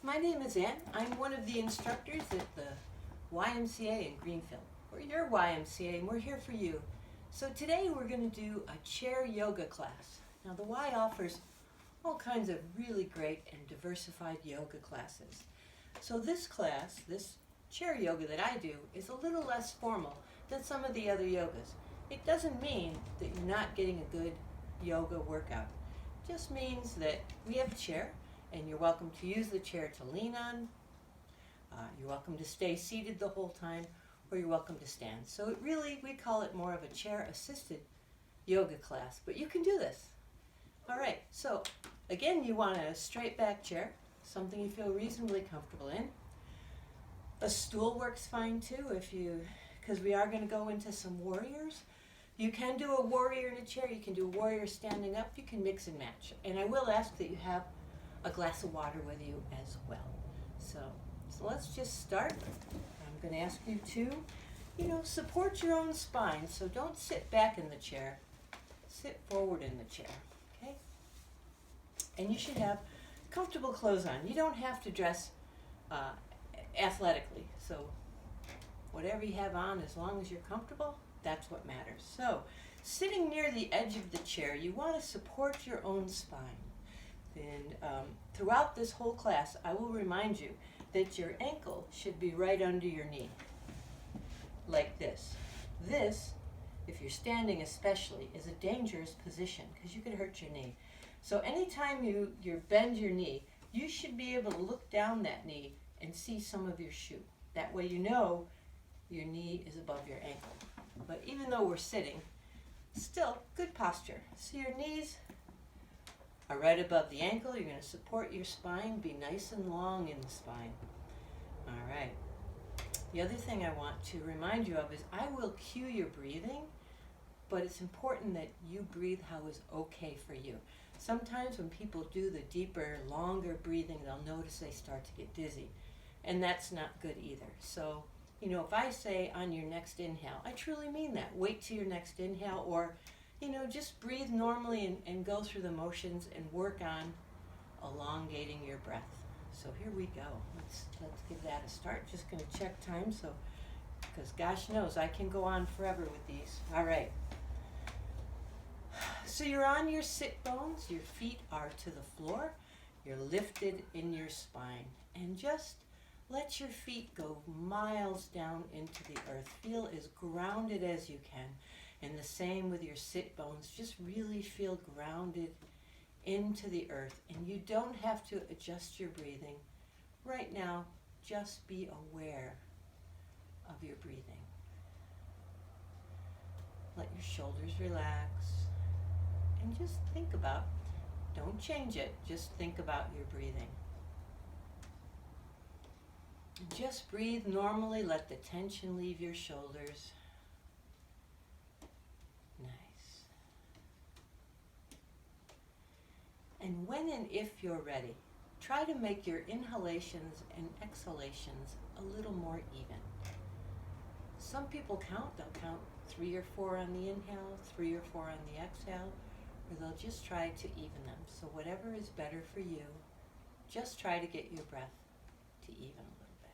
My name is Ann. I'm one of the instructors at the YMCA in Greenfield. We're your YMCA and we're here for you. So today we're going to do a chair yoga class. Now the Y offers all kinds of really great and diversified yoga classes. So this class, this chair yoga that I do, is a little less formal than some of the other yogas. It doesn't mean that you're not getting a good yoga workout. It just means that we have a chair and you're welcome to use the chair to lean on. You're welcome to stay seated the whole time, or you're welcome to stand. So we call it more of a chair-assisted yoga class, but you can do this. All right, so again, you want a straight back chair, something you feel reasonably comfortable in. A stool works fine too, because we are going to go into some warriors. You can do a warrior in a chair, you can do a warrior standing up, you can mix and match. And I will ask that you have a glass of water with you as well. So let's just start. I'm going to ask you to, support your own spine. So don't sit back in the chair. Sit forward in the chair, okay? And you should have comfortable clothes on. You don't have to dress athletically. So whatever you have on, as long as you're comfortable, that's what matters. So sitting near the edge of the chair, you want to support your own spine. And throughout this whole class, I will remind you that your ankle should be right under your knee, like this. This, if you're standing especially, is a dangerous position because you could hurt your knee. So anytime you bend your knee, you should be able to look down that knee and see some of your shoe. That way you know your knee is above your ankle. But even though we're sitting, still good posture. So your knees are right above the ankle. You're going to support your spine, be nice and long in the spine. All right. The other thing I want to remind you of is I will cue your breathing, but it's important that you breathe how is okay for you. Sometimes when people do the deeper, longer breathing, they'll notice they start to get dizzy, and that's not good either. So, if I say on your next inhale, I truly mean that. Wait till your next inhale, or just breathe normally and go through the motions and work on elongating your breath. So here we go. Let's give that a start. Just going to check time, because gosh knows I can go on forever with these. All right. So you're on your sit bones. Your feet are to the floor. You're lifted in your spine, and just let your feet go miles down into the earth. Feel as grounded as you can. And the same with your sit bones. Just really feel grounded into the earth. And you don't have to adjust your breathing. Right now, just be aware of your breathing. Let your shoulders relax. And just think about, don't change it, just think about your breathing. Just breathe normally. Let the tension leave your shoulders. Nice. And when and if you're ready, try to make your inhalations and exhalations a little more even. Some people they'll count 3 or 4 on the inhale, 3 or 4 on the exhale, or they'll just try to even them. So whatever is better for you, just try to get your breath to even a little bit.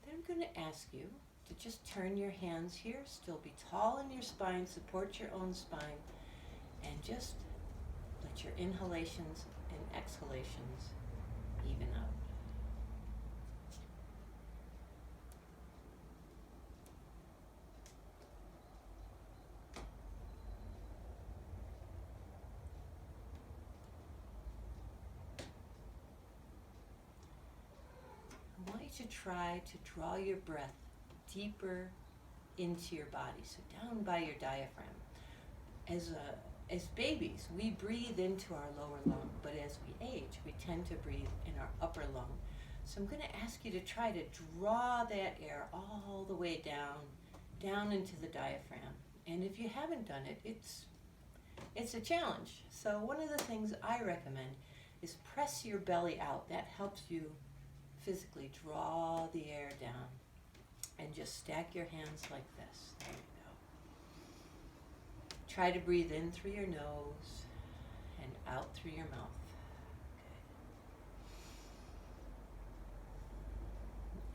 Then I'm going to ask you to just turn your hands here, still be tall in your spine, support your own spine, and just let your inhalations and exhalations even out. I want you to try to draw your breath deeper into your body, so down by your diaphragm. As babies, we breathe into our lower lung, but as we age, we tend to breathe in our upper lung. So I'm going to ask you to try to draw that air all the way down into the diaphragm. And if you haven't done it, it's a challenge. So one of the things I recommend is press your belly out. That helps you physically draw the air down. And just stack your hands like this. There you go. Try to breathe in through your nose and out through your mouth. Okay.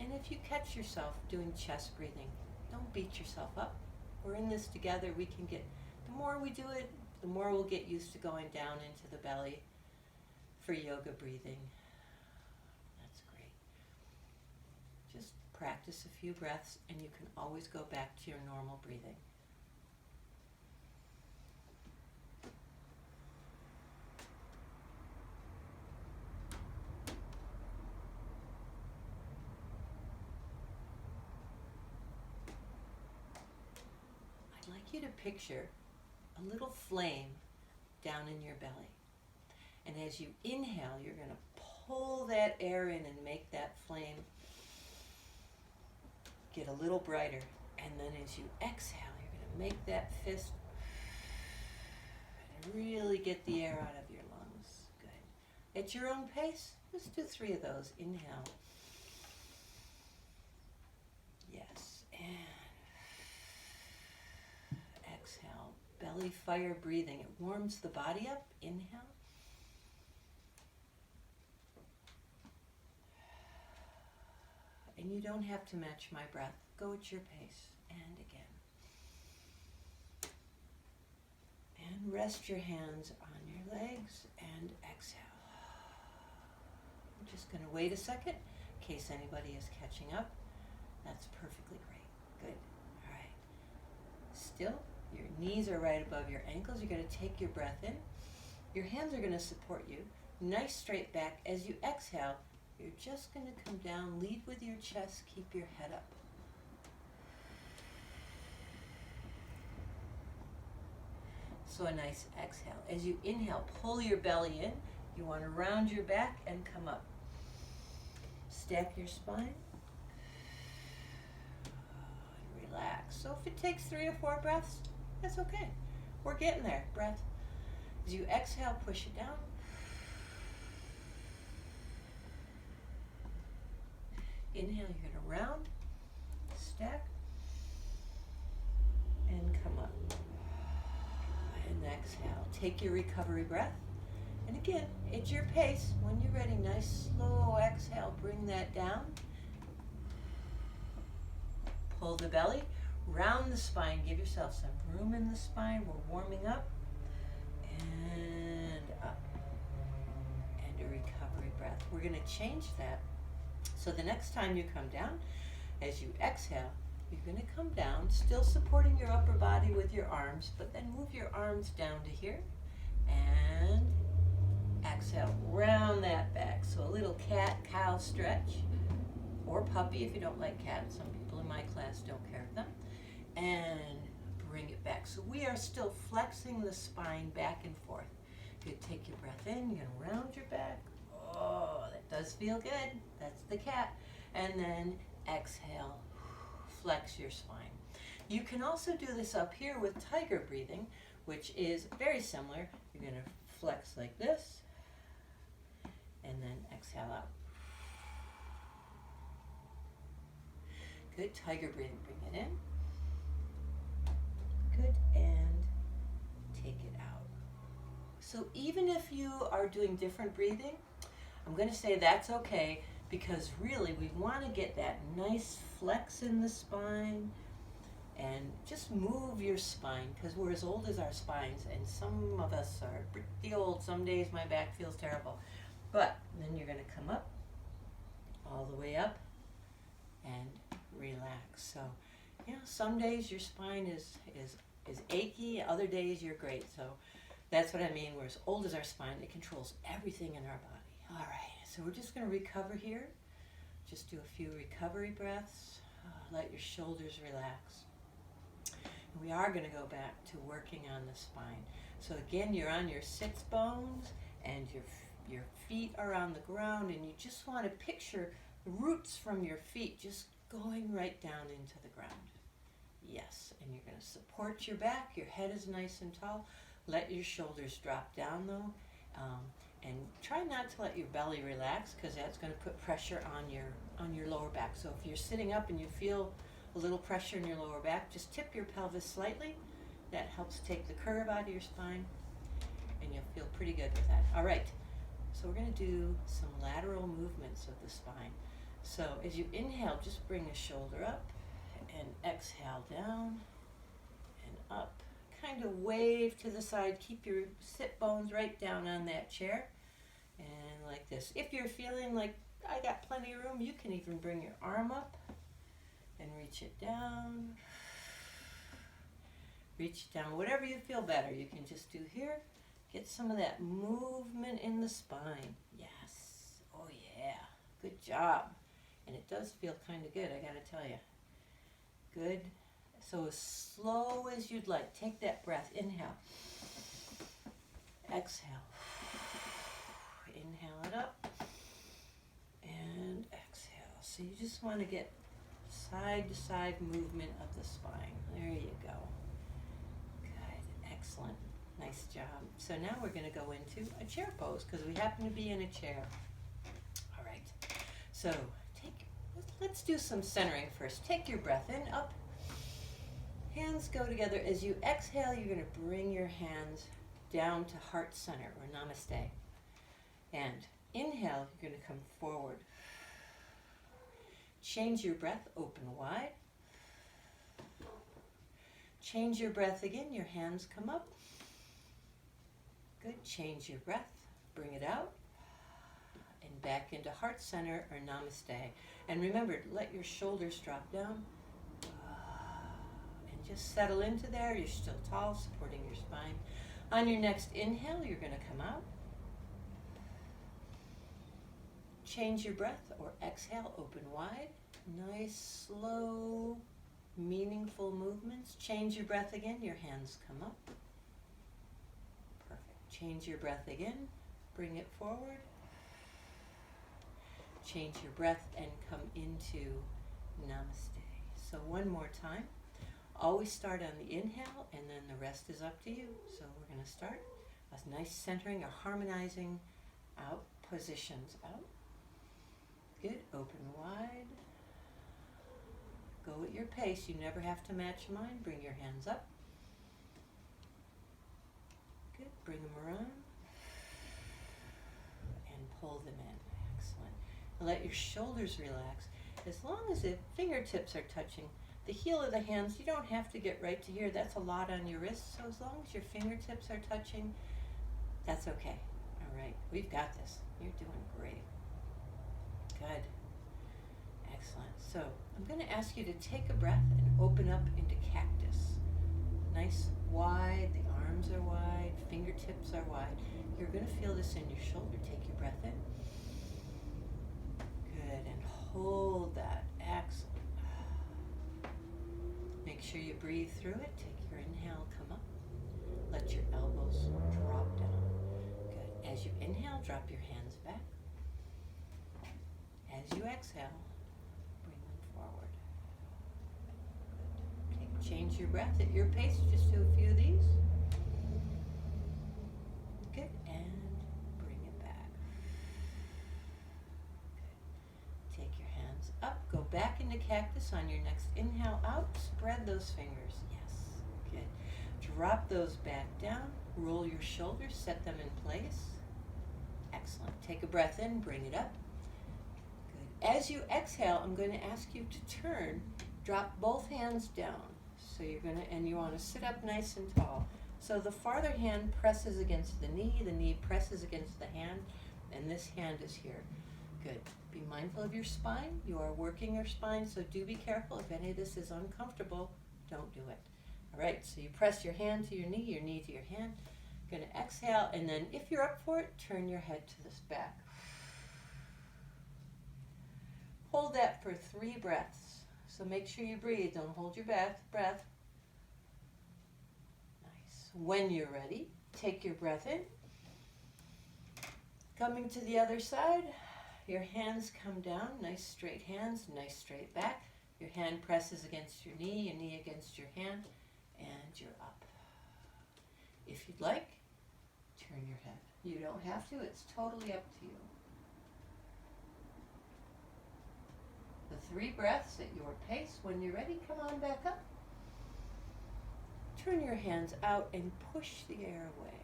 And if you catch yourself doing chest breathing, don't beat yourself up. We're in this together. We can get, the more we do it, the more we'll get used to going down into the belly for yoga breathing. That's great. Just practice a few breaths and you can always go back to your normal breathing. I'd like you to picture a little flame down in your belly. And as you inhale, you're going to pull that air in and make that flame get a little brighter. And then as you exhale, you're going to make that fist and really get the air out of your lungs. Good. At your own pace, let's do 3 of those. Inhale. Yes. And exhale. Belly fire breathing. It warms the body up. Inhale. And you don't have to match my breath. Go at your pace. And again. And rest your hands on your legs and exhale. I'm just going to wait a second in case anybody is catching up. That's perfectly great. Good. All right. Still, your knees are right above your ankles. You're going to take your breath in. Your hands are going to support you. Nice straight back. As you exhale, you're just going to come down, lead with your chest, keep your head up. So a nice exhale. As you inhale, pull your belly in. You want to round your back and come up. Stack your spine. Relax. So if it takes 3 or 4 breaths, that's okay. We're getting there. Breath. As you exhale, push it down. Inhale, you're going to round, stack, and come up. And exhale. Take your recovery breath. And again, at your pace, when you're ready, nice slow exhale, bring that down. Pull the belly, round the spine, give yourself some room in the spine. We're warming up. And up. And a recovery breath. We're going to change that. So the next time you come down, as you exhale, you're going to come down, still supporting your upper body with your arms, but then move your arms down to here, and exhale, round that back. So a little cat-cow stretch, or puppy if you don't like cats. Some people in my class don't care for them. And bring it back. So we are still flexing the spine back and forth. Good, take your breath in, you're going to round your back. Oh, that does feel good. That's the cat. And then exhale, flex your spine. You can also do this up here with tiger breathing, which is very similar. You're going to flex like this, and then exhale out. Good, tiger breathing. Bring it in. Good, and take it out. So even if you are doing different breathing, I'm going to say that's okay, because really we want to get that nice flex in the spine and just move your spine, because we're as old as our spines, and some of us are pretty old. Some days my back feels terrible. But then you're going to come up, all the way up, and relax. So, you know, some days your spine is achy, other days you're great. So that's what I mean. We're as old as our spine. It controls everything in our body. All right, so we're just going to recover here. Just do a few recovery breaths. Let your shoulders relax. And we are going to go back to working on the spine. So again, you're on your sits bones, and your feet are on the ground, and you just want to picture the roots from your feet just going right down into the ground. Yes, and you're going to support your back. Your head is nice and tall. Let your shoulders drop down though. And try not to let your belly relax, because that's going to put pressure on your lower back. So if you're sitting up and you feel a little pressure in your lower back, just tip your pelvis slightly. That helps take the curve out of your spine, and you'll feel pretty good with that. All right, so we're going to do some lateral movements of the spine. So as you inhale, just bring a shoulder up and exhale down and up. Kind of wave to the side. Keep your sit bones right down on that chair. And like this. If you're feeling like I got plenty of room, you can even bring your arm up and reach it down. Reach it down. Whatever you feel better, you can just do here. Get some of that movement in the spine. Yes. Oh yeah. Good job. And it does feel kind of good, I gotta tell you. Good. So as slow as you'd like. Take that breath. Inhale. Exhale. Inhale it up. And exhale. So you just want to get side to side movement of the spine. There you go. Good. Excellent. Nice job. So now we're going to go into a chair pose because we happen to be in a chair. All right. So let's do some centering first. Take your breath in, up. Hands go together. As you exhale, you're going to bring your hands down to heart center or namaste. And inhale, you're going to come forward. Change your breath, open wide. Change your breath again, your hands come up. Good, change your breath, bring it out. And back into heart center or namaste. And remember, let your shoulders drop down. And just settle into there. You're still tall, supporting your spine. On your next inhale, you're going to come out. Change your breath or exhale, open wide. Nice, slow, meaningful movements. Change your breath again, your hands come up. Perfect. Change your breath again, bring it forward. Change your breath and come into namaste. So one more time. Always start on the inhale and then the rest is up to you. So we're going to start a nice centering or harmonizing out positions out. Good, open wide. Go at your pace. You never have to match mine. Bring your hands up. Good, bring them around. And pull them in. Excellent. And let your shoulders relax. As long as the fingertips are touching the heel of the hands, you don't have to get right to here. That's a lot on your wrists. So as long as your fingertips are touching, that's okay. All right, we've got this. You're doing great. Good. Excellent. So I'm going to ask you to take a breath and open up into cactus. Nice, wide, the arms are wide, fingertips are wide. You're going to feel this in your shoulder. Take your breath in. Good, and hold that. Excellent. Make sure you breathe through it. Take your inhale, come up. Let your elbows drop down. Good. As you inhale, drop your hands back. As you exhale, bring them forward. Good. Change your breath at your pace. Just do a few of these. Good. And bring it back. Good. Take your hands up. Go back into cactus on your next inhale out. Spread those fingers. Yes. Good. Drop those back down. Roll your shoulders. Set them in place. Excellent. Take a breath in. Bring it up. As you exhale, I'm going to ask you to turn, drop both hands down. So you're going to, and you want to sit up nice and tall. So the farther hand presses against the knee presses against the hand, and this hand is here. Good. Be mindful of your spine. You are working your spine, so do be careful. If any of this is uncomfortable, don't do it. All right, so you press your hand to your knee to your hand. Going to exhale, and then if you're up for it, turn your head to this back. Hold that for 3 breaths. So make sure you breathe. Don't hold your breath. Nice. When you're ready, take your breath in. Coming to the other side, your hands come down. Nice straight hands, nice straight back. Your hand presses against your knee against your hand, and you're up. If you'd like, turn your head. You don't have to. It's totally up to you. The 3 breaths at your pace. When you're ready, come on back up. Turn your hands out and push the air away.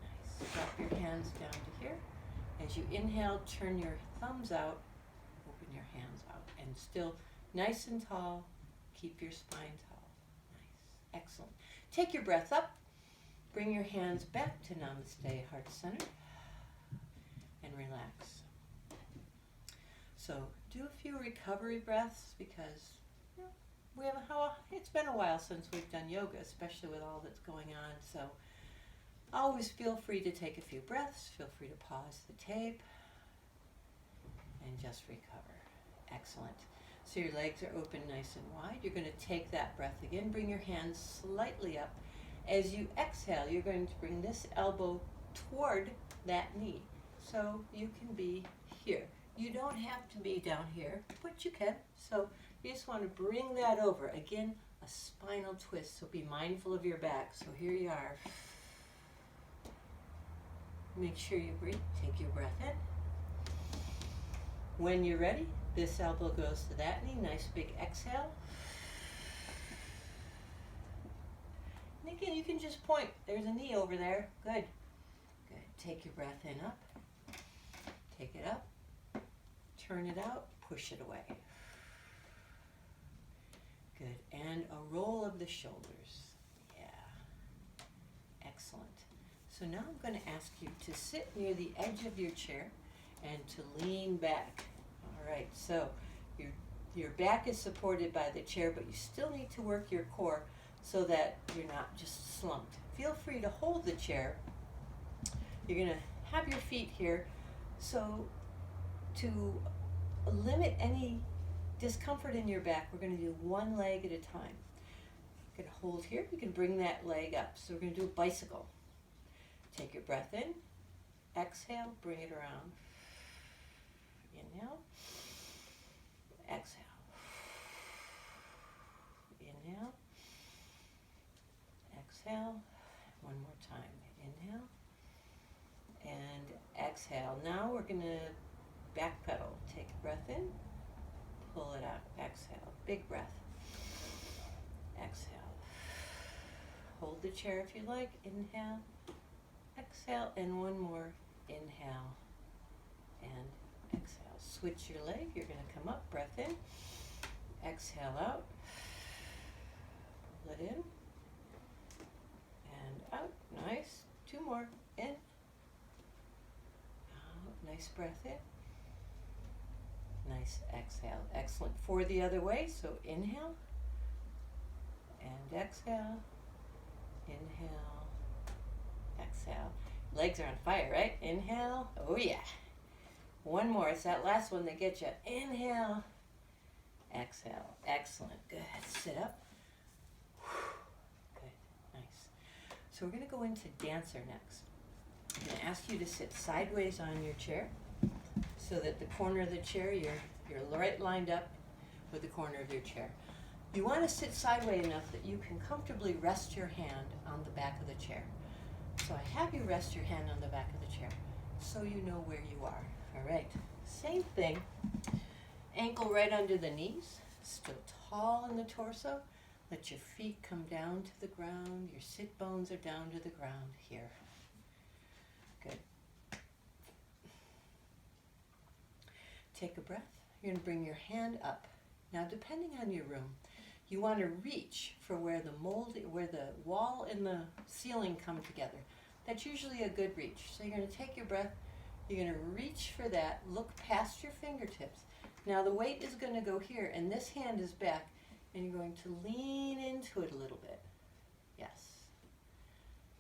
Nice. Drop your hands down to here. As you inhale, turn your thumbs out, open your hands out, and still nice and tall. Keep your spine tall. Nice. Excellent. Take your breath up. Bring your hands back to Namaste, heart center, and relax. So do a few recovery breaths because it's been a while since we've done yoga, especially with all that's going on. So always feel free to take a few breaths. Feel free to pause the tape and just recover. Excellent. So your legs are open nice and wide. You're going to take that breath again. Bring your hands slightly up. As you exhale, you're going to bring this elbow toward that knee. So you can be here. You don't have to be down here, but you can. So you just want to bring that over. Again, a spinal twist. So be mindful of your back. So here you are. Make sure you breathe. Take your breath in. When you're ready, this elbow goes to that knee. Nice big exhale. And again, you can just point. There's a knee over there. Good. Good. Take your breath in up. Take it up. Turn it out. Push it away. Good. And a roll of the shoulders. Yeah. Excellent. So now I'm going to ask you to sit near the edge of your chair and to lean back. All right. So your back is supported by the chair, but you still need to work your core so that you're not just slumped. Feel free to hold the chair. You're going to have your feet here. So to limit any discomfort in your back, we're going to do one leg at a time. You're going to hold here. You can bring that leg up. So we're going to do a bicycle. Take your breath in. Exhale. Bring it around. Inhale. Exhale. Inhale. Exhale. One more time. Inhale. And exhale. Now we're going to backpedal. Take a breath in. Pull it out. Exhale. Big breath. Exhale. Hold the chair if you like. Inhale. Exhale. And one more. Inhale. And exhale. Switch your leg. You're going to come up. Breath in. Exhale out. Pull it in. And out. Nice. Two more. In. Out. Nice breath in. Nice exhale. Excellent. For the other way. So inhale. And exhale. Inhale. Exhale. Legs are on fire, right? Inhale. Oh yeah. One more. It's that last one that gets you. Inhale. Exhale. Excellent. Good. Sit up. Good. Nice. So we're going to go into dancer next. I'm going to ask you to sit sideways on your chair so that the corner of the chair, you're right lined up with the corner of your chair. You want to sit sideways enough that you can comfortably rest your hand on the back of the chair. So I have you rest your hand on the back of the chair so you know where you are. All right. Same thing. Ankle right under the knees. Still tall in the torso. Let your feet come down to the ground. Your sit bones are down to the ground here. Good. Take a breath. You're going to bring your hand up. Now, depending on your room, you want to reach for where the wall and the ceiling come together. That's usually a good reach. So you're going to take your breath. You're going to reach for that. Look past your fingertips. Now the weight is going to go here, and this hand is back, and you're going to lean into it a little bit. Yes.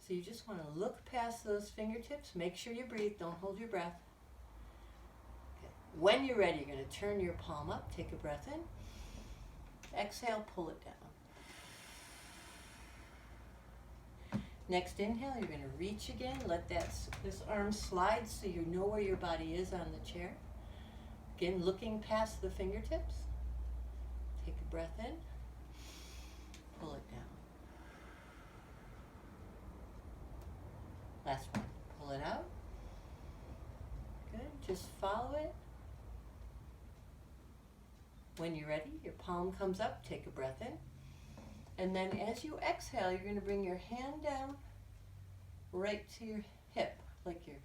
So you just want to look past those fingertips. Make sure you breathe. Don't hold your breath. Okay. When you're ready, you're going to turn your palm up. Take a breath in. Exhale, pull it down. Next inhale, you're going to reach again. Let this arm slide so you know where your body is on the chair. Again, looking past the fingertips. Take a breath in. Pull it down. Last one. Pull it out. Good. Just follow it. When you're ready, your palm comes up. Take a breath in. And then as you exhale, you're going to bring your hand down right to your hip, like your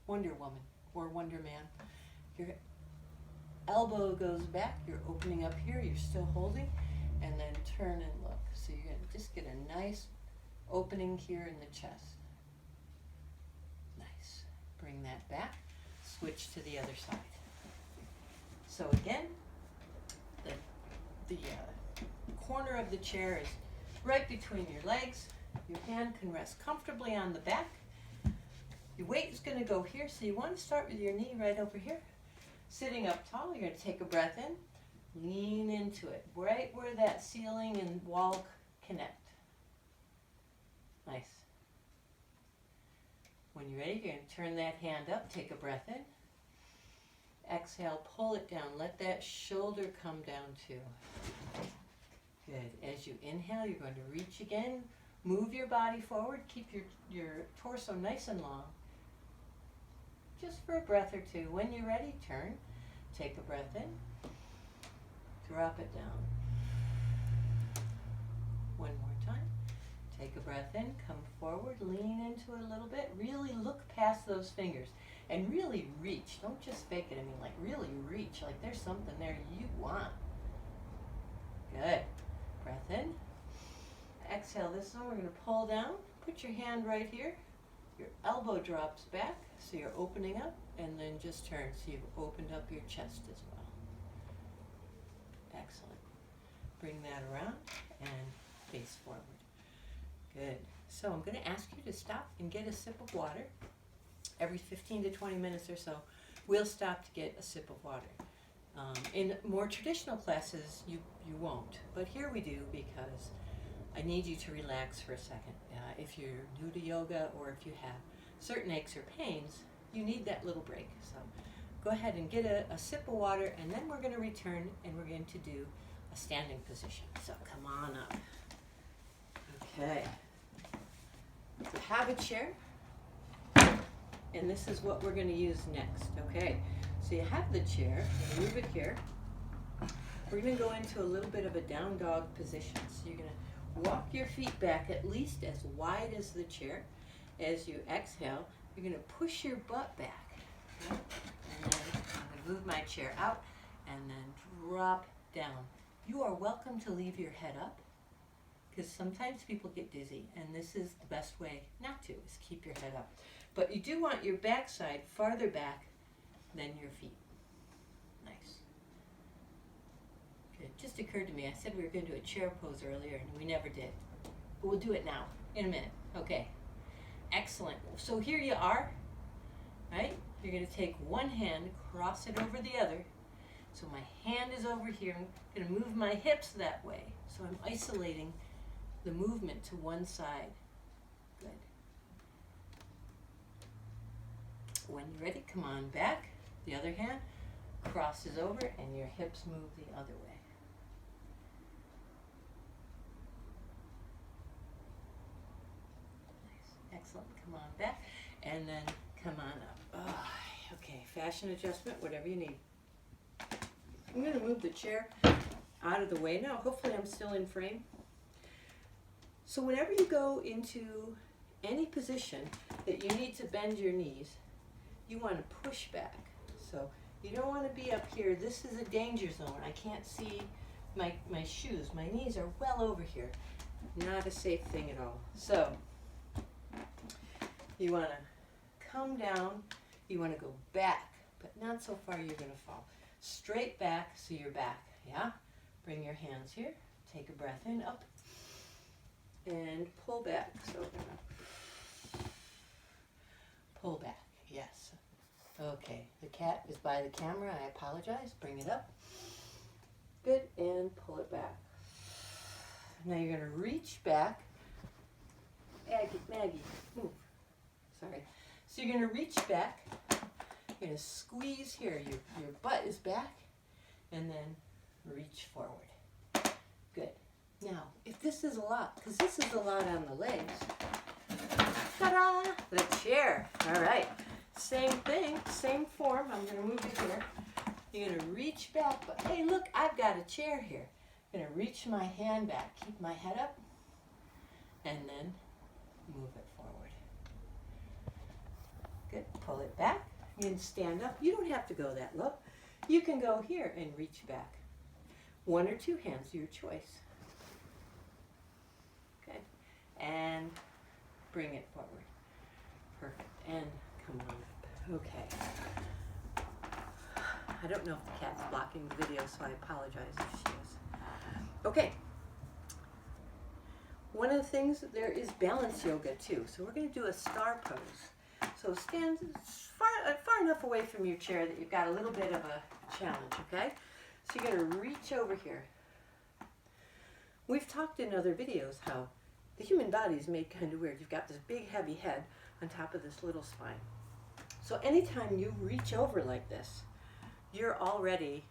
Wonder Woman. or Wonder Man. Your elbow goes back, you're opening up here, you're still holding, and then turn and look. So you're going to just get a nice opening here in the chest. Nice. Bring that back. Switch to the other side. So again, the corner of the chair is right between your legs. Your hand can rest comfortably on the back. Your weight is going to go here, so you want to start with your knee right over here. Sitting up tall, you're going to take a breath in, lean into it, right where that ceiling and wall connect. Nice. When you're ready, you're going to turn that hand up, take a breath in. Exhale, pull it down. Let that shoulder come down too. Good. As you inhale, you're going to reach again. Move your body forward. Keep your torso nice and long. Just for a breath or two. When you're ready, turn. Take a breath in. Drop it down. One more time. Take a breath in. Come forward. Lean into it a little bit. Really look past those fingers. And really reach. Don't just fake it. I mean, like really reach. Like there's something there you want. Good. Breath in. Exhale this one. We're going to pull down. Put your hand right here. Your elbow drops back. So you're opening up. And then just turn. So you've opened up your chest as well. Excellent. Bring that around and face forward. Good. So I'm going to ask you to stop and get a sip of water. Every 15 to 20 minutes or so, we'll stop to get a sip of water. In more traditional classes, you won't. But here we do because I need you to relax for a second. If you're new to yoga or if you have certain aches or pains, you need that little break. So go ahead and get a sip of water, and then we're going to return and we're going to do a standing position. So come on up. Okay. So have a chair. And this is what we're going to use next, okay? So you have the chair, move it here. We're going to go into a little bit of a down dog position. So you're going to walk your feet back at least as wide as the chair. As you exhale, you're going to push your butt back. Okay? And then I'm going to move my chair out and then drop down. You are welcome to leave your head up because sometimes people get dizzy, and this is the best way not to, is keep your head up. But you do want your backside farther back than your feet. Nice. Good. It just occurred to me, I said we were going to do a chair pose earlier, and we never did. But we'll do it now, in a minute. Okay. Excellent. So here you are, right? You're going to take one hand, cross it over the other. So my hand is over here. I'm going to move my hips that way. So I'm isolating the movement to one side. Good. When you're ready, come on back. The other hand crosses over and your hips move the other way. Nice. Excellent. Come on back. And then come on up. Oh, okay, fashion adjustment, whatever you need. I'm going to move the chair out of the way now. Hopefully I'm still in frame. So whenever you go into any position that you need to bend your knees, you want to push back. So you don't want to be up here. This is a danger zone. I can't see my shoes. My knees are well over here. Not a safe thing at all. So you want to come down. You want to go back, but not so far you're going to fall. Straight back, so you're back. Yeah? Bring your hands here. Take a breath in, up, and pull back. So pull back. Yes. Okay, the cat is by the camera. I apologize. Bring it up. Good, and pull it back. Now you're going to reach back. Maggie, move. Sorry. So you're going to reach back. You're going to squeeze here. Your butt is back. And then reach forward. Good. Now, if this is a lot, because this is a lot on the legs, ta-da! The chair. All right. Same thing, same form. I'm going to move it here. You're going to reach back, but hey, look, I've got a chair here. I'm going to reach my hand back, keep my head up, and then move it forward. Good. Pull it back. You can stand up. You don't have to go that low. You can go here and reach back. One or two hands, your choice. Okay. And bring it forward. Perfect. And come on up. Okay. I don't know if the cat's blocking the video, so I apologize if she is. Okay. One of the things, there is balance yoga too. So we're going to do a star pose. So stand far enough away from your chair that you've got a little bit of a challenge, okay? So you're going to reach over here. We've talked in other videos how the human body is made kind of weird. You've got this big heavy head on top of this little spine. So anytime you reach over like this, you're already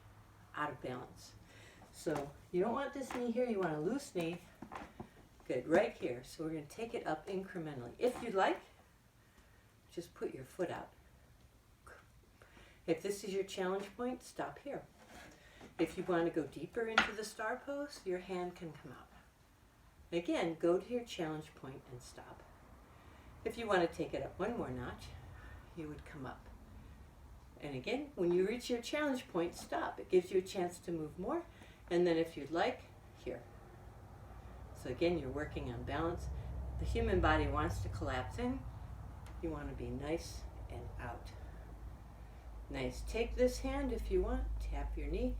out of balance. So you don't want this knee here, you want a loose knee. Good, right here. So we're going to take it up incrementally. If you'd like, just put your foot out. If this is your challenge point, stop here. If you want to go deeper into the star pose, your hand can come out. Again, go to your challenge point and stop. If you want to take it up one more notch, you would come up. And again, when you reach your challenge point, stop. It gives you a chance to move more. And then if you'd like, here. So again, you're working on balance. The human body wants to collapse in. You want to be nice and out. Nice. Take this hand if you want. Tap your knee.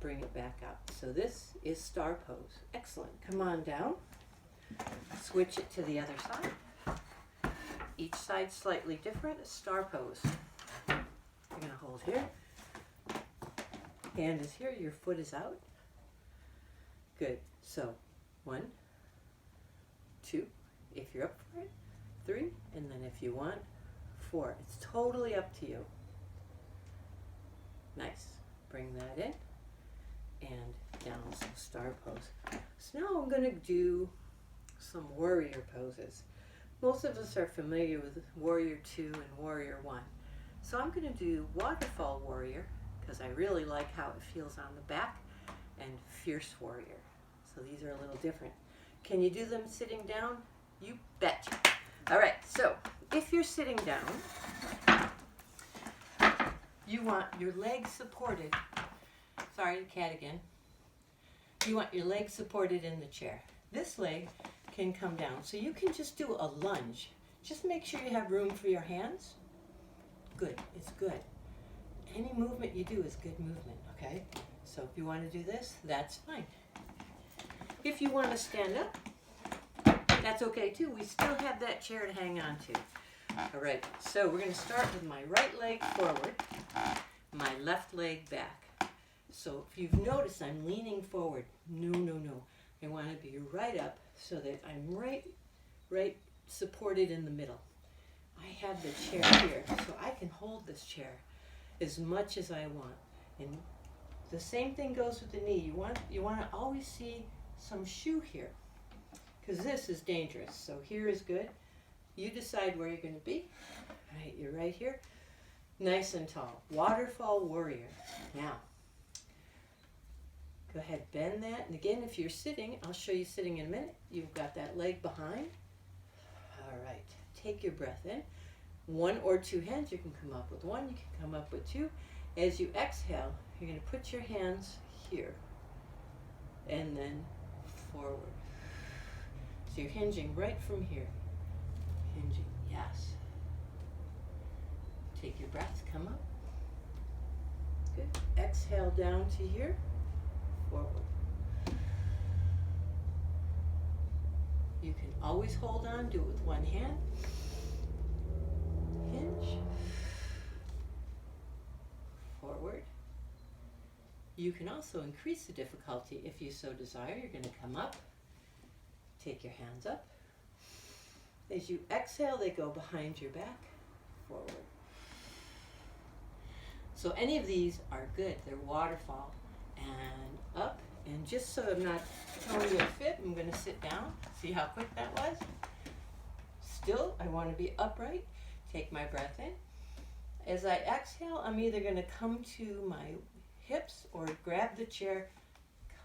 Bring it back up. So this is star pose. Excellent. Come on down. Switch it to the other side. Each side slightly different. Star pose. You're going to hold here. Hand is here. Your foot is out. Good. So 1, 2, if you're up for it, 3, and then if you want, 4. It's totally up to you. Nice. Bring that in and down. So star pose. So now I'm going to do some warrior poses. Most of us are familiar with warrior 2 and warrior 1. So I'm going to do waterfall warrior because I really like how it feels on the back, and fierce warrior. So these are a little different. Can you do them sitting down? You bet. All right, so if you're sitting down, you want your legs supported. Sorry, the cat again. You want your legs supported in the chair. This leg can come down. So you can just do a lunge. Just make sure you have room for your hands. Good, it's good. Any movement you do is good movement, okay? So if you want to do this, that's fine. If you want to stand up, that's okay too. We still have that chair to hang on to. All right, so we're going to start with my right leg forward, my left leg back. So if you've noticed, I'm leaning forward. No. I want to be right up so that I'm right supported in the middle. I have the chair here, so I can hold this chair as much as I want. And the same thing goes with the knee. You want to always see some shoe here, because this is dangerous. So here is good. You decide where you're going to be. All right, you're right here. Nice and tall. Waterfall warrior. Now, go ahead, bend that. And again, if you're sitting, I'll show you sitting in a minute. You've got that leg behind. All right, take your breath in. 1 or 2 hands. You can come up with 1. You can come up with 2. As you exhale, you're going to put your hands here and then forward. So you're hinging right from here. Hinging, yes. Take your breath, come up. Good. Exhale down to here, forward. You can always hold on, do it with 1 hand. Hinge. Forward. You can also increase the difficulty if you so desire. You're going to come up, take your hands up. As you exhale, they go behind your back, forward. So any of these are good. They're waterfall and up. And just so I'm not telling you a fit, I'm going to sit down. See how quick that was? Still, I want to be upright. Take my breath in. As I exhale, I'm either going to come to my hips or grab the chair,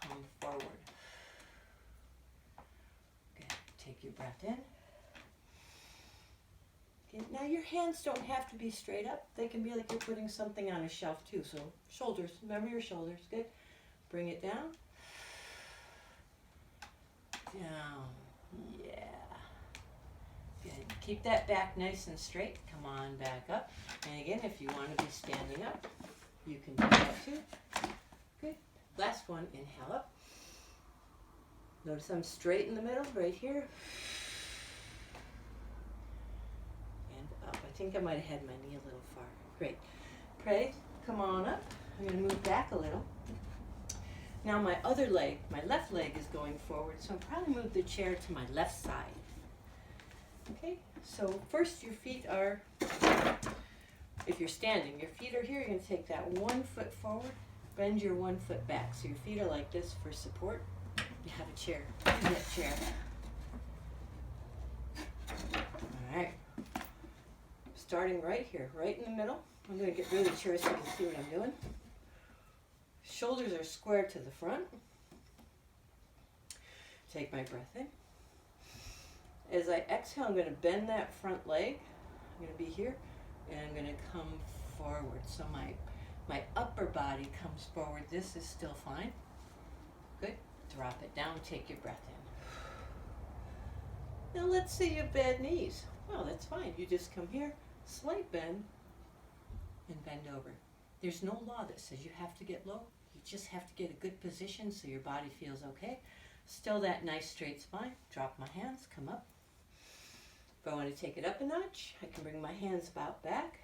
come forward. Good. Take your breath in. Okay, now your hands don't have to be straight up. They can be like you're putting something on a shelf too. So shoulders, remember your shoulders, good. Bring it down. Down, yeah. Good, keep that back nice and straight. Come on back up. And again, if you want to be standing up, you can do that too. Good, last one, inhale up. Notice I'm straight in the middle, right here. And up. I think I might have had my knee a little far. Great. Pray, come on up. I'm going to move back a little. Now my other leg, my left leg is going forward, so I'll probably move the chair to my left side. Okay, so first your feet are, if you're standing, your feet are here. You're going to take that 1 foot forward, bend your 1 foot back. So your feet are like this for support. You have a chair, in that chair. All right, starting right here, right in the middle. I'm going to get rid of the chair so you can see what I'm doing. Shoulders are square to the front. Take my breath in. As I exhale, I'm going to bend that front leg. I'm going to be here, and I'm going to come forward. So my upper body comes forward. This is still fine. Good. Drop it down. Take your breath in. Now let's say you have bad knees. Well, that's fine. You just come here, slight bend, and bend over. There's no law that says you have to get low. You just have to get a good position so your body feels okay. Still that nice straight spine. Drop my hands, come up. If I want to take it up a notch, I can bring my hands about back,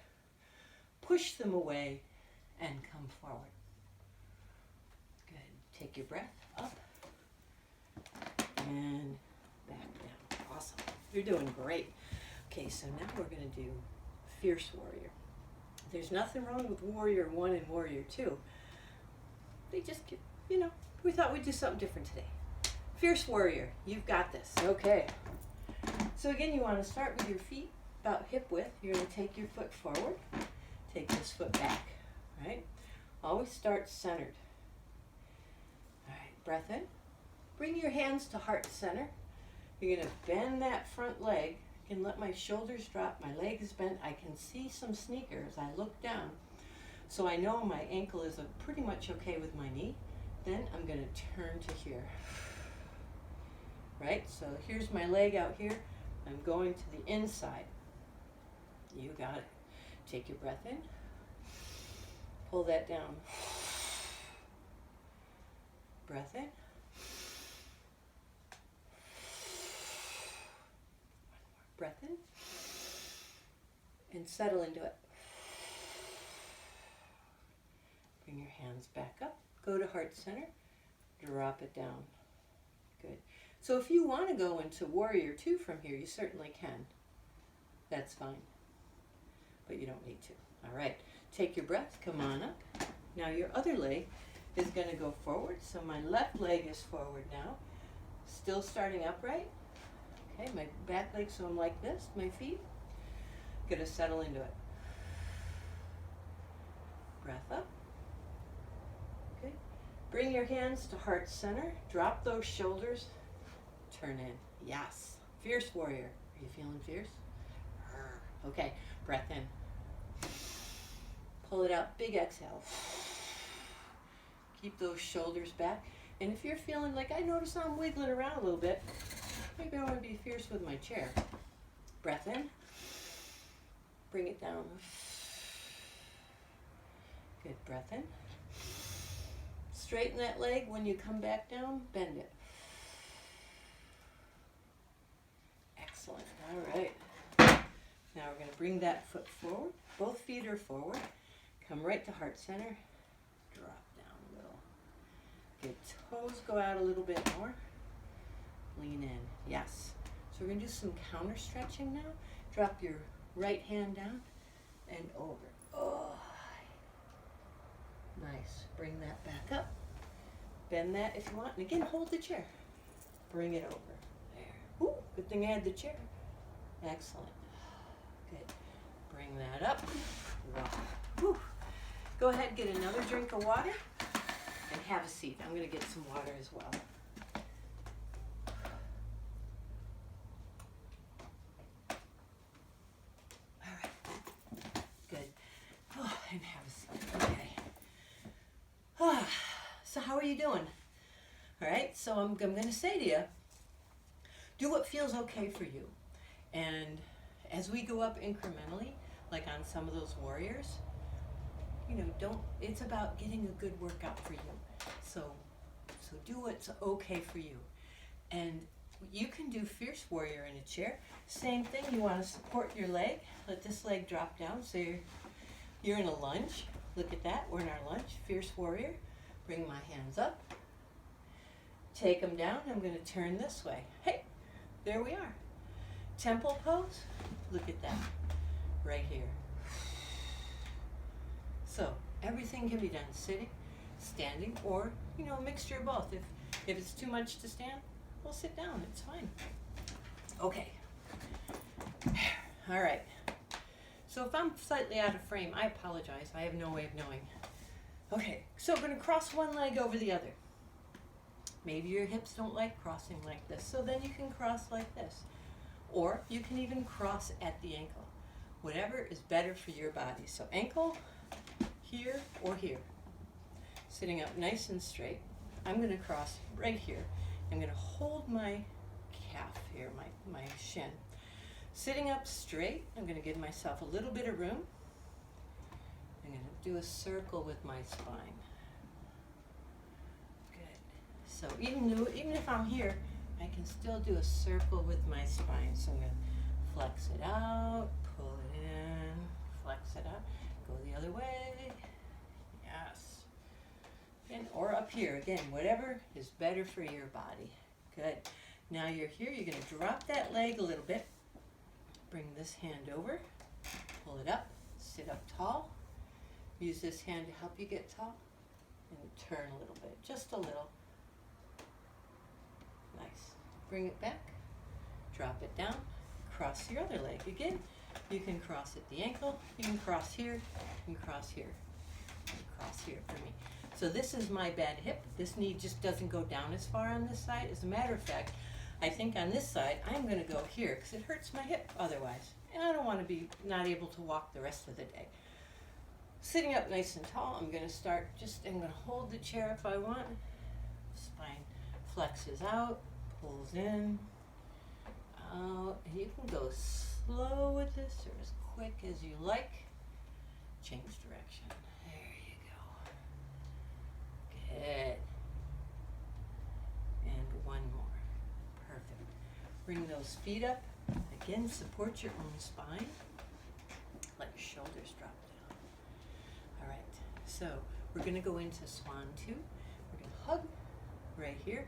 push them away, and come forward. Good. Take your breath up and back down. Awesome. You're doing great. Okay, so now we're going to do Fierce Warrior. There's nothing wrong with Warrior 1 and Warrior 2. They just, we thought we'd do something different today. Fierce Warrior, you've got this. Okay. So again, you want to start with your feet about hip width. You're going to take your foot forward, take this foot back, right? Always start centered. All right, breath in. Bring your hands to heart center. You're going to bend that front leg. You can let my shoulders drop, my leg is bent. I can see some sneakers. I look down. So I know my ankle is pretty much okay with my knee. Then I'm going to turn to here. Right, so here's my leg out here. I'm going to the inside. You got it. Take your breath in. Pull that down. Breath in. Breath in, and settle into it. Bring your hands back up, go to heart center, drop it down. Good. So if you want to go into Warrior 2 from here, you certainly can. That's fine, but you don't need to. All right, take your breath, come on up. Now your other leg is going to go forward, so my left leg is forward now, still starting upright. Okay, my back leg, so I'm like this, my feet. Gonna settle into it. Breath up. Okay. Bring your hands to heart center. Drop those shoulders. Turn in. Yes. Fierce Warrior. Are you feeling fierce? Okay, breath in. Pull it out. Big exhale. Keep those shoulders back. And if you're feeling like, I notice I'm wiggling around a little bit, maybe I want to be fierce with my chair. Breath in. Bring it down. Good. Breath in. Straighten that leg. When you come back down, bend it. Excellent. All right. Now we're going to bring that foot forward. Both feet are forward. Come right to heart center. Drop down a little. Good. Toes go out a little bit more. Lean in. Yes. So we're going to do some counter stretching now. Drop your right hand down and over. Oh, nice. Bring that back up. Bend that if you want. And again, hold the chair. Bring it over. There. Ooh, good thing I had the chair. Excellent. Good. Bring that up. Wow. Whew. Go ahead and get another drink of water and have a seat. I'm going to get some water as well. How are you doing? All right, so I'm going to say to you, do what feels okay for you. And as we go up incrementally, like on some of those warriors, it's about getting a good workout for you. So do what's okay for you. And you can do fierce warrior in a chair. Same thing, you want to support your leg. Let this leg drop down so you're in a lunge. Look at that, we're in our lunge. Fierce warrior. Bring my hands up. Take them down. I'm going to turn this way. Hey, there we are. Temple pose. Look at that. Right here. So everything can be done sitting, standing, or a mixture of both. If it's too much to stand, we'll sit down. It's fine. Okay. All right. So if I'm slightly out of frame, I apologize. I have no way of knowing. Okay. So we're going to cross one leg over the other. Maybe your hips don't like crossing like this, so then you can cross like this. Or you can even cross at the ankle. Whatever is better for your body. So ankle, here or here. Sitting up nice and straight. I'm going to cross right here. I'm going to hold my calf here, my shin. Sitting up straight, I'm going to give myself a little bit of room. I'm going to do a circle with my spine. So even if I'm here, I can still do a circle with my spine. So I'm going to flex it out, pull it in, flex it out, go the other way. Yes. And, or up here, again, whatever is better for your body. Good. Now you're here, you're going to drop that leg a little bit. Bring this hand over, pull it up, sit up tall. Use this hand to help you get tall. And turn a little bit, just a little. Nice. Bring it back, drop it down, cross your other leg. Again, you can cross at the ankle, you can cross here, you can cross here, you can cross here for me. So this is my bad hip. This knee just doesn't go down as far on this side. As a matter of fact, I think on this side, I'm going to go here because it hurts my hip otherwise. And I don't want to be not able to walk the rest of the day. Sitting up nice and tall, I'm going to start I'm going to hold the chair if I want. Spine flexes out, pulls in, out, and you can go slow with this or as quick as you like. Change direction. There you go. Good. And one more. Perfect. Bring those feet up. Again, support your own spine. Let your shoulders drop down. All right. So we're going to go into Swan 2. We're going to hug right here.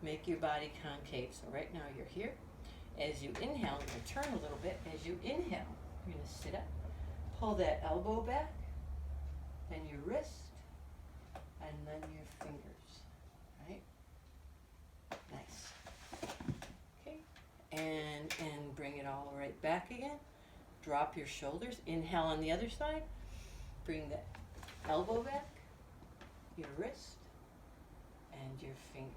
Make your body concave. So right now you're here. As you inhale, you're going to turn a little bit. As you inhale, you're going to sit up. Pull that elbow back. Then your wrist. And then your fingers. Right? Nice. Okay. And bring it all right back again. Drop your shoulders. Inhale on the other side. Bring the elbow back. Your wrist. And your fingers.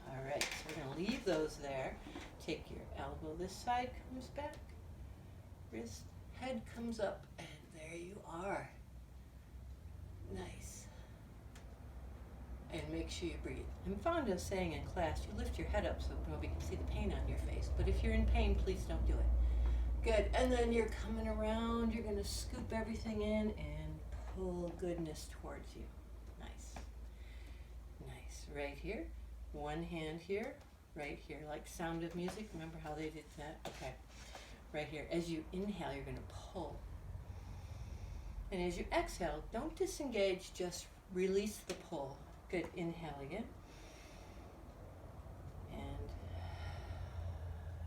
All right, so we're going to leave those there. Take your elbow, this side comes back, wrist, head comes up, and there you are. Nice. And make sure you breathe. I'm fond of saying in class, you lift your head up so nobody can see the pain on your face, but if you're in pain, please don't do it. Good, and then you're coming around, you're going to scoop everything in and pull goodness towards you. Right here, one hand here, right here, like Sound of Music. Remember how they did that? Okay, right here. As you inhale, you're going to pull. And as you exhale, don't disengage, just release the pull. Good, inhale again. And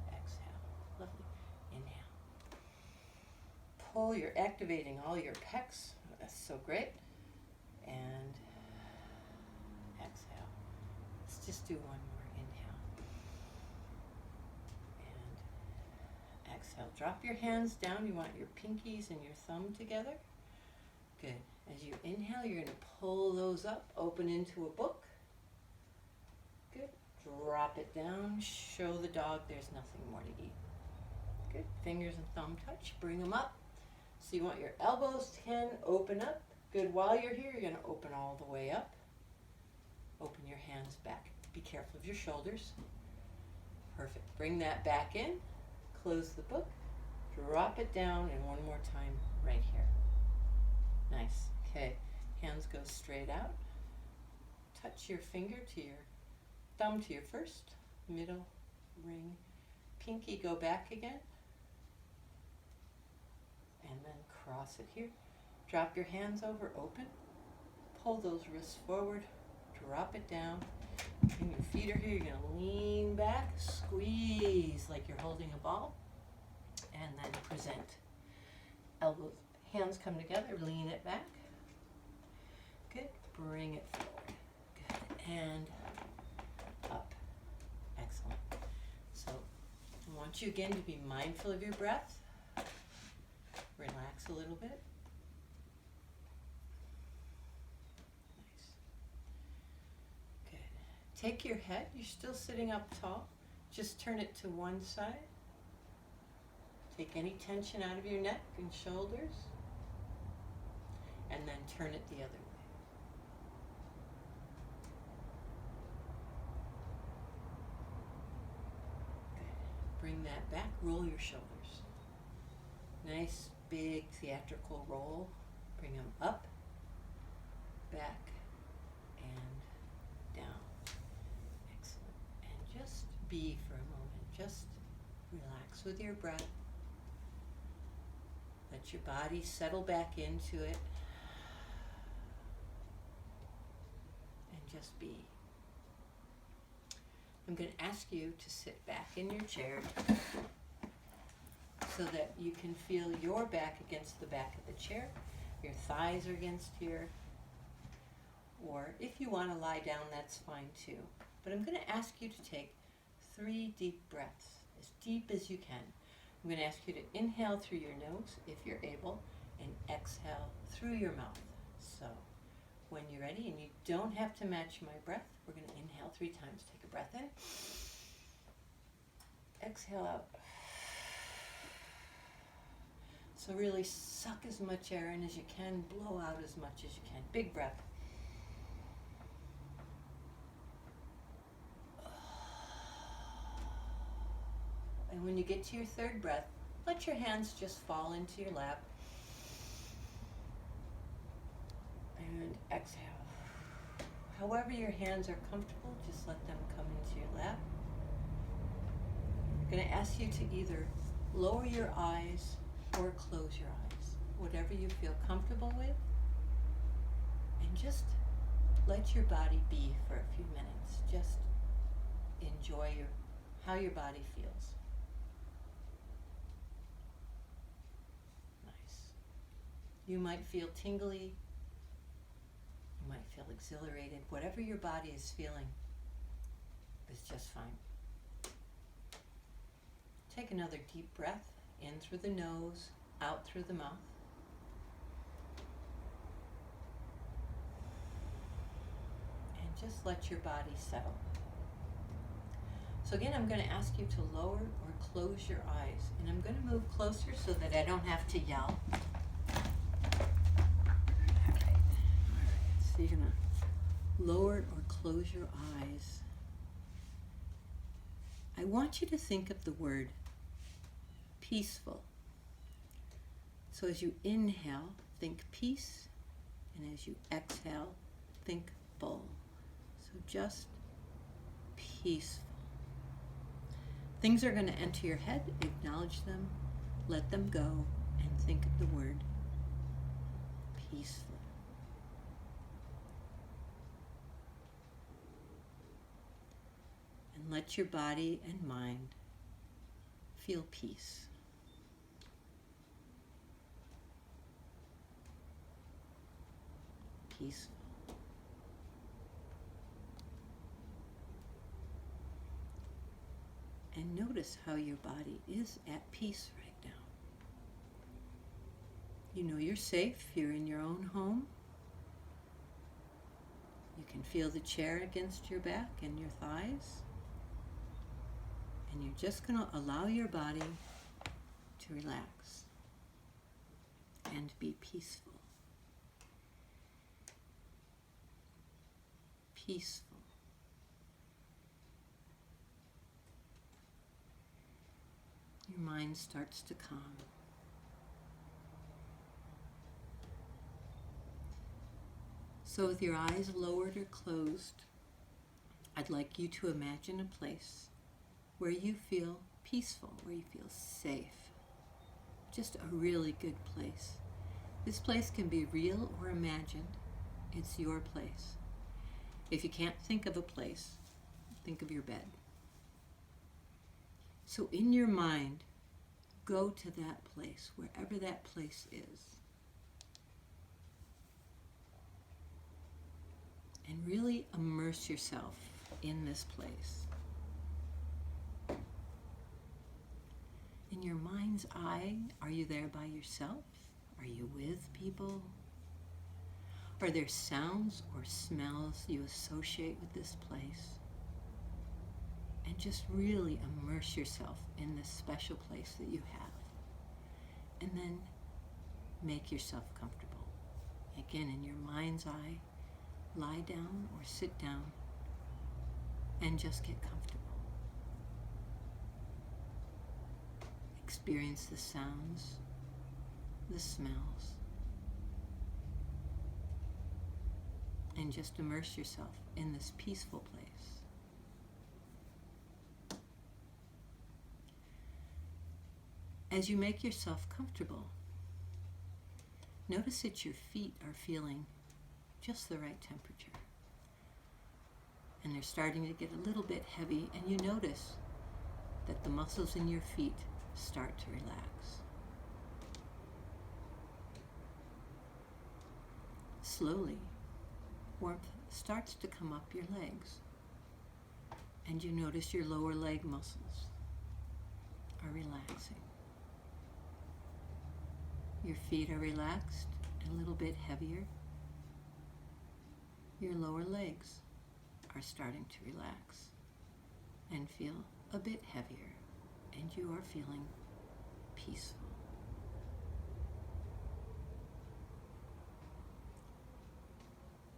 exhale, lovely. Inhale. Pull, you're activating all your pecs. That's so great. And exhale. Let's just do one more. Inhale. And exhale. Drop your hands down. You want your pinkies and your thumb together. Good. As you inhale, you're going to pull those up, open into a book. Good. Drop it down. Show the dog there's nothing more to eat. Good. Fingers and thumb touch. Bring them up. So you want your elbows can open up. Good. While you're here, you're going to open all the way up. Open your hands back. Be careful of your shoulders. Perfect. Bring that back in. Close the book. Drop it down, and one more time right here. Nice. Okay. Hands go straight out. Touch your finger to your thumb to your first, middle, ring. Pinky go back again. And then cross it here. Drop your hands over, open. Pull those wrists forward. Drop it down. And your feet are here. You're going to lean back, squeeze like you're holding a ball, and then present. Elbows, hands come together, lean it back. Good. Bring it forward. Good. And up. Excellent. So I want you again to be mindful of your breath. Relax a little bit. Take your head, you're still sitting up tall, just turn it to one side. Take any tension out of your neck and shoulders, and then turn it the other way. Good. Bring that back, roll your shoulders. Nice, big, theatrical roll. Bring them up, back, and down. Just be for a moment. Just relax with your breath. Let your body settle back into it. And just be. I'm going to ask you to sit back in your chair so that you can feel your back against the back of the chair. Your thighs are against here. Or if you want to lie down, that's fine too. But I'm going to ask you to take 3 deep breaths, as deep as you can. I'm going to ask you to inhale through your nose, if you're able, and exhale through your mouth. So, when you're ready, and you don't have to match my breath, we're going to inhale 3 times. Take a breath in. Exhale out. So really suck as much air in as you can, blow out as much as you can. Big breath. And when you get to your 3rd breath, let your hands just fall into your lap. And exhale. However your hands are comfortable, just let them come into your lap. I'm going to ask you to either lower your eyes or close your eyes, whatever you feel comfortable with. And just let your body be for a few minutes. Just enjoy how your body feels. You might feel tingly, you might feel exhilarated. Whatever your body is feeling is just fine. Take another deep breath, in through the nose, out through the mouth. And just let your body settle. So again, I'm going to ask you to lower or close your eyes. And I'm going to move closer so that I don't have to yell. So you're going to lower or close your eyes. I want you to think of the word peaceful. So as you inhale, think peace, and as you exhale, think full. So just peaceful. Things are going to enter your head, acknowledge them, let them go, and think of the word peaceful. And let your body and mind feel peace. Peaceful. And notice how your body is at peace right now. You know you're safe, you're in your own home. You can feel the chair against your back and your thighs. And you're just going to allow your body to relax and be peaceful. Peaceful. your mind starts to calm. So with your eyes lowered or closed, I'd like you to imagine a place where you feel peaceful, where you feel safe. Just a really good place. This place can be real or imagined. It's your place. If you can't think of a place, think of your bed. So in your mind, go to that place, wherever that place is. And really immerse yourself in this place. In your mind's eye, are you there by yourself? Are you with people? Are there sounds or smells you associate with this place? And just really immerse yourself in this special place that you have. And then make yourself comfortable. Again, in your mind's eye, lie down or sit down and just get comfortable. Experience the sounds, the smells, and just immerse yourself in this peaceful place. As you make yourself comfortable, notice that your feet are feeling just the right temperature. And they're starting to get a little bit heavy, and you notice that the muscles in your feet start to relax. Slowly, warmth starts to come up your legs, and you notice your lower leg muscles are relaxing. Your feet are relaxed and a little bit heavier. Your lower legs are starting to relax and feel a bit heavier, and you are feeling peaceful.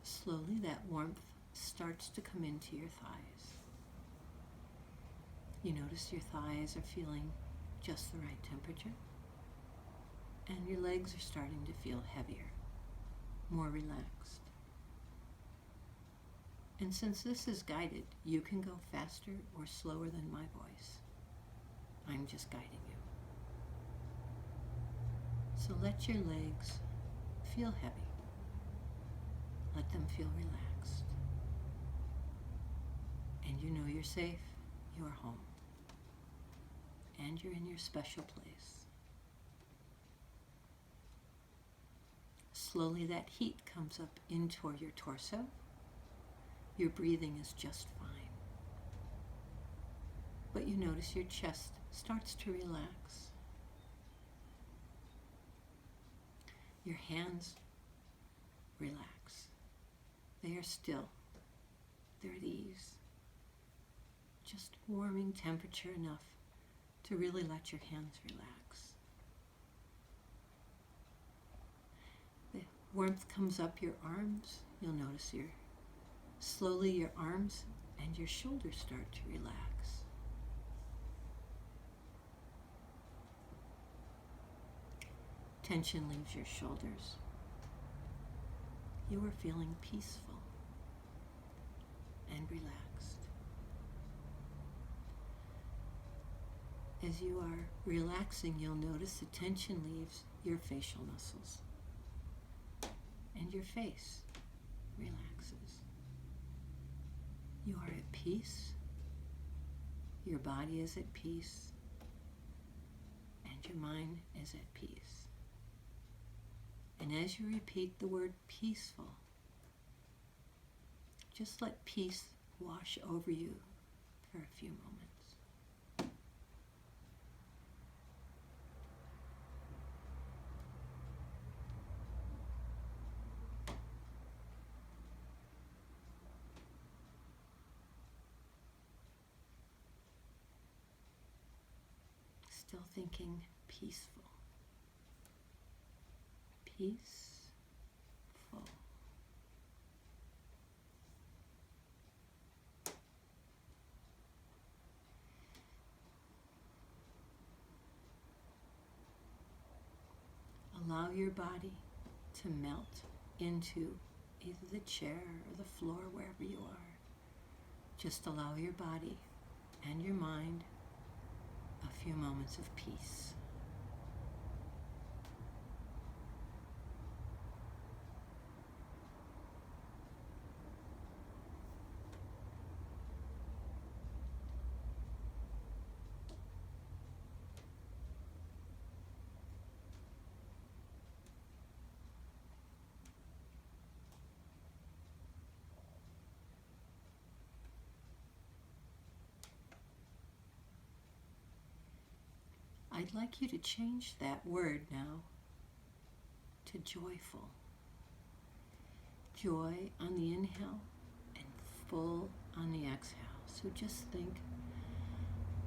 Slowly that warmth starts to come into your thighs. You notice your thighs are feeling just the right temperature, and your legs are starting to feel heavier, more relaxed. And since this is guided, you can go faster or slower than my voice. I'm just guiding you. So let your legs feel heavy. Let them feel relaxed. And you know you're safe, you're home. And you're in your special place. Slowly that heat comes up in toward your torso. Your breathing is just fine. But you notice your chest starts to relax. Your hands relax. They are still. They're at ease. Just warming temperature enough to really let your hands relax. The warmth comes up your arms. You'll notice slowly your arms and your shoulders start to relax. Tension leaves your shoulders. You are feeling peaceful and relaxed. As you are relaxing, you'll notice the tension leaves your facial muscles, and your face relaxes. You are at peace, your body is at peace, and your mind is at peace. And as you repeat the word peaceful, just let peace wash over you for a few moments. Still thinking peaceful. Peaceful. allow your body to melt into either the chair or the floor, wherever you are. Just allow your body and your mind a few moments of peace. I'd like you to change that word now to joyful. Joy on the inhale and full on the exhale. So just think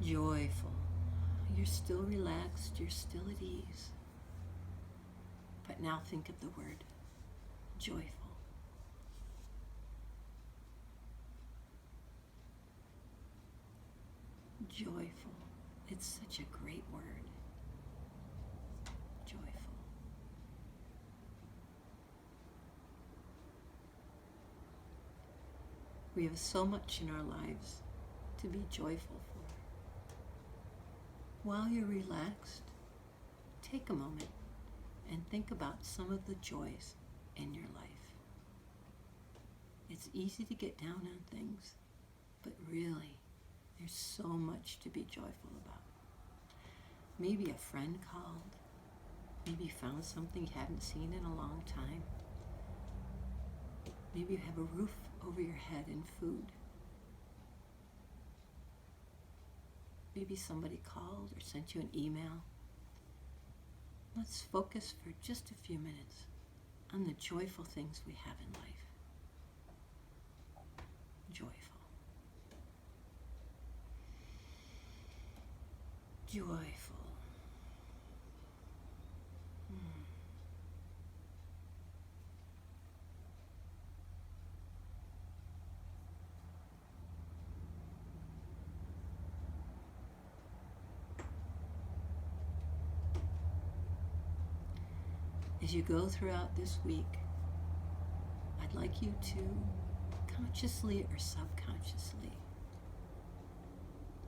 joyful. You're still relaxed, you're still at ease. But now think of the word joyful. Joyful. It's such a great word. Joyful. We have so much in our lives to be joyful for. While you're relaxed, take a moment and think about some of the joys in your life. It's easy to get down on things, but really, there's so much to be joyful about. Maybe a friend called. Maybe you found something you haven't seen in a long time. Maybe you have a roof over your head and food. Maybe somebody called or sent you an email. Let's focus for just a few minutes on the joyful things we have in life. Joyful. Joyful. As you go throughout this week, I'd like you to consciously or subconsciously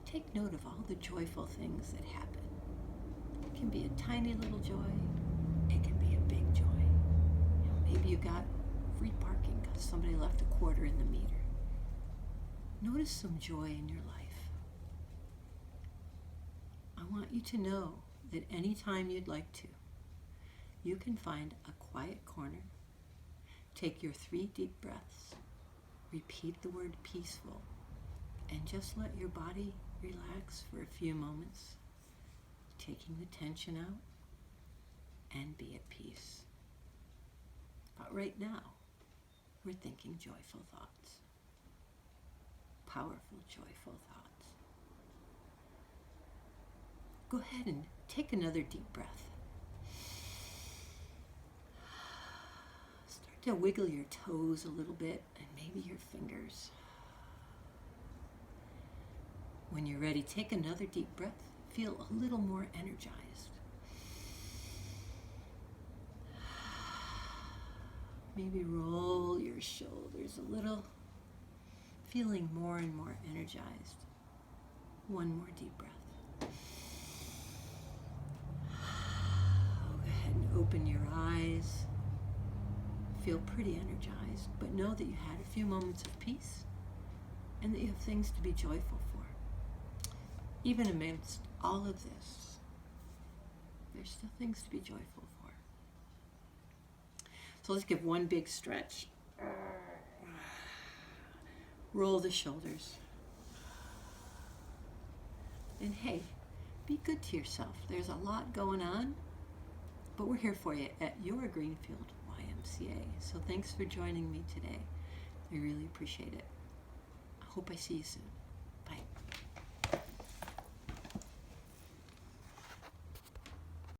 take note of all the joyful things that happen. It can be a tiny little joy. It can be a big joy. Maybe you got free parking because somebody left a quarter in the meter. Notice some joy in your life. I want you to know that anytime you'd like to, you can find a quiet corner, take your 3 deep breaths, repeat the word peaceful, and just let your body relax for a few moments, taking the tension out, and be at peace. But right now, we're thinking joyful thoughts, powerful, joyful thoughts. Go ahead and take another deep breath. Start to wiggle your toes a little bit and maybe your fingers. When you're ready, take another deep breath. Feel a little more energized. Maybe roll your shoulders a little, feeling more and more energized. One more deep breath. Go ahead and open your eyes. Feel pretty energized, but know that you had a few moments of peace and that you have things to be joyful for. Even amidst all of this, there's still things to be joyful for. So let's give one big stretch. Roll the shoulders. And hey, be good to yourself. There's a lot going on, but we're here for you at your Greenfield YMCA. So thanks for joining me today. I really appreciate it. I hope I see you soon.